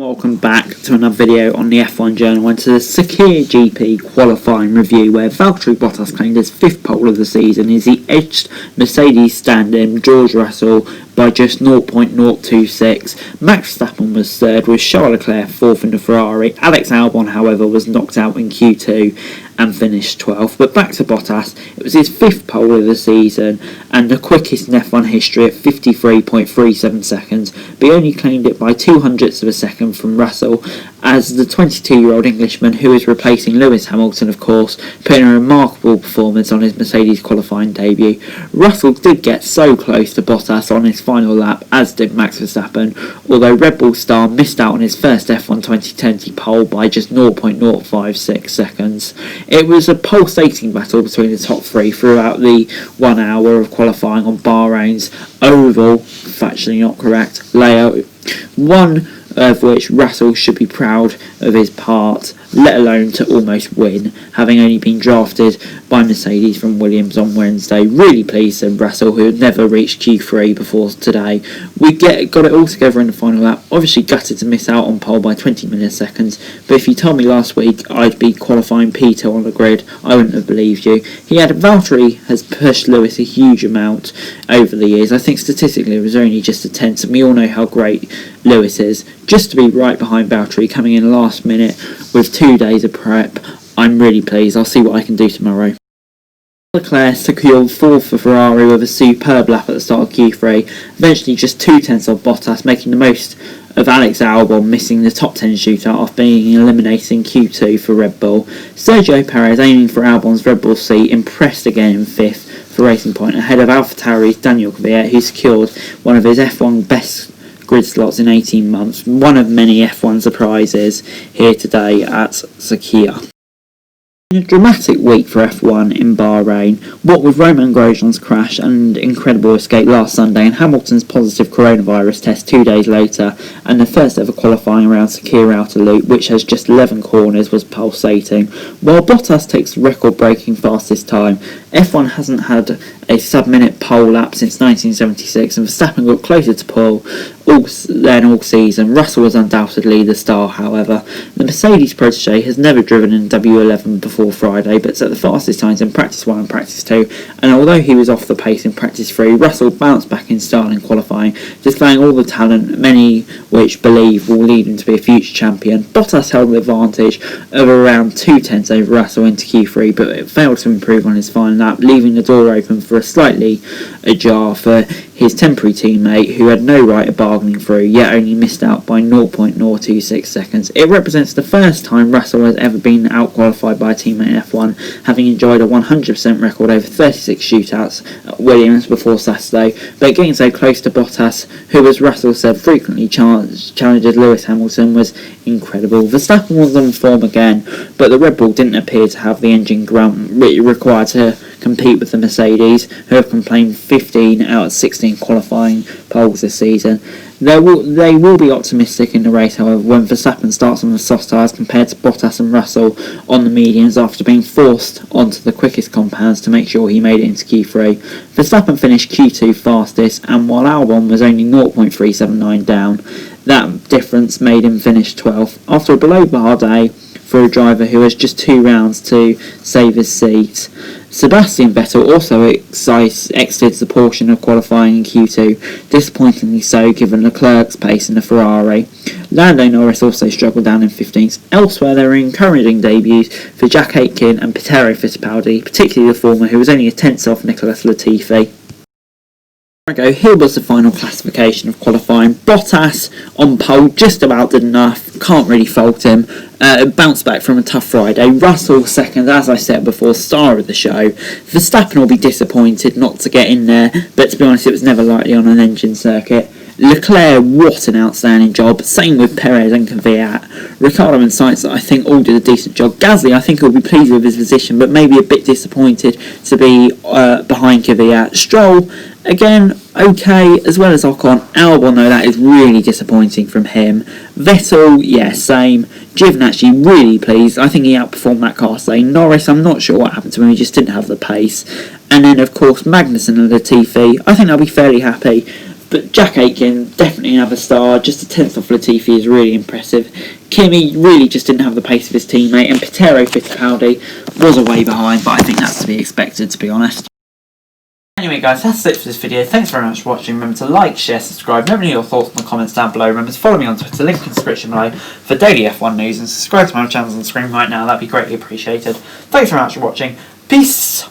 Welcome back to another video on the F1 Journal and to the Sakhir GP qualifying review, where Valtteri Bottas claimed his fifth pole of the season as he edged Mercedes stand-in George Russell by just 0.026. Max Verstappen was third, with Charles Leclerc fourth in the Ferrari. Alex Albon, however, was knocked out in Q2 and finished 12th. But back to Bottas, it was his fifth pole of the season and the quickest in F1 history at 53.37 seconds, but he only claimed it by 0.02 of a second from Russell, as the 22-year-old Englishman, who is replacing Lewis Hamilton, of course, put in a remarkable performance on his Mercedes qualifying debut. Russell did get so close to Bottas on his final lap, as did Max Verstappen, although Red Bull star missed out on his first F1 2020 pole by just 0.056 seconds. It was a pulsating battle between the top three throughout the 1 hour of qualifying on Bahrain's oval, factually not correct, layout, one of which Russell should be proud of his part, let alone to almost win, having only been drafted by Mercedes from Williams on Wednesday. Really pleased, said Russell, who had never reached Q3 before today. We got it all together in the final lap. Obviously gutted to miss out on pole by 20 milliseconds, but if you told me last week I'd be qualifying P2 on the grid, I wouldn't have believed you. Valtteri has pushed Lewis a huge amount over the years. I think statistically it was only just a tenth, and we all know how great Lewis is. Just to be right behind Valtteri, coming in last minute with 2 days of prep, I'm really pleased. I'll see what I can do tomorrow. Leclerc secured fourth for Ferrari with a superb lap at the start of Q3, eventually just 0.2 of Bottas, making the most of Alex Albon missing the top 10 shootout after being eliminated in Q2 for Red Bull. Sergio Perez, aiming for Albon's Red Bull seat, impressed again in fifth for Racing Point, ahead of AlphaTauri's Daniel Kvyat, who secured one of his F1 best grid slots in 18 months, one of many F1 surprises here today at Sakhir. In a dramatic week for F1 in Bahrain, what with Romain Grosjean's crash and incredible escape last Sunday, and Hamilton's positive coronavirus test 2 days later, and the first ever qualifying around Sakhir Outer Loop, which has just 11 corners, was pulsating. While Bottas takes the record-breaking fastest time, F1 hasn't had a sub-minute pole lap since 1976, and Verstappen got closer to pole all season. Russell was undoubtedly the star, however. The Mercedes protege has never driven in W11 before Friday, but set the fastest times in practice 1 and practice 2, and although he was off the pace in practice 3, Russell bounced back in style in qualifying, displaying all the talent, many which believe will lead him to be a future champion. Bottas held the advantage of around 0.2 over Russell into Q3, but it failed to improve on his final lap, leaving the door open for a slightly ajar for his temporary teammate, who had no right of bargaining through, yet only missed out by 0.026 seconds. It represents the first time Russell has ever been out-qualified by a teammate in F1, having enjoyed a 100% record over 36 shootouts at Williams before Saturday, but getting so close to Bottas, who, as Russell said, frequently challenges Lewis Hamilton, was incredible. Verstappen was on form again, but the Red Bull didn't appear to have the engine grunt required to compete with the Mercedes, who have complained 15 out of 16 qualifying poles this season. They will be optimistic in the race, however, when Verstappen starts on the soft tyres compared to Bottas and Russell on the mediums, after being forced onto the quickest compounds to make sure he made it into Q3. Verstappen finished Q2 fastest, and while Albon was only 0.379 down, that difference made him finish 12th. After a below-par day for a driver who has just 2 rounds to save his seat, Sebastian Vettel also exited the portion of qualifying in Q2, disappointingly so given Leclerc's pace in the Ferrari. Lando Norris also struggled down in 15th. Elsewhere, there were encouraging debuts for Jack Aitken and Pietro Fittipaldi, particularly the former, who was only a tenth off Nicholas Latifi. Here was the final classification of qualifying. Bottas on pole, just about did enough, can't really fault him. Bounced back from a tough Friday. Russell second, as I said before, star of the show. Verstappen will be disappointed not to get in there, but to be honest, it was never likely on an engine circuit. Leclerc, what an outstanding job. Same with Perez and Kvyat. Ricciardo and Sainz, I think, all did a decent job. Gasly, I think, will be pleased with his position, but maybe a bit disappointed to be behind Kvyat. Stroll, again, okay, as well as Ocon. Albon, though, that is really disappointing from him. Vettel, yeah, same. Giovinazzi, really pleased. I think he outperformed that car today. Norris, I'm not sure what happened to him, he just didn't have the pace. And then, of course, Magnussen and Latifi, I think they'll be fairly happy. But Jack Aitken, definitely another star. Just a tenth off Latifi is really impressive. Kimi really just didn't have the pace of his teammate, and Patero Fittipaldi was away behind, but I think that's to be expected, to be honest. Anyway guys, that's it for this video. Thanks very much for watching. Remember to like, share, subscribe. Remember your thoughts in the comments down below. Remember to follow me on Twitter, link in the description below, for daily F1 news, and subscribe to my channels on the screen right now. That'd be greatly appreciated. Thanks very much for watching. Peace!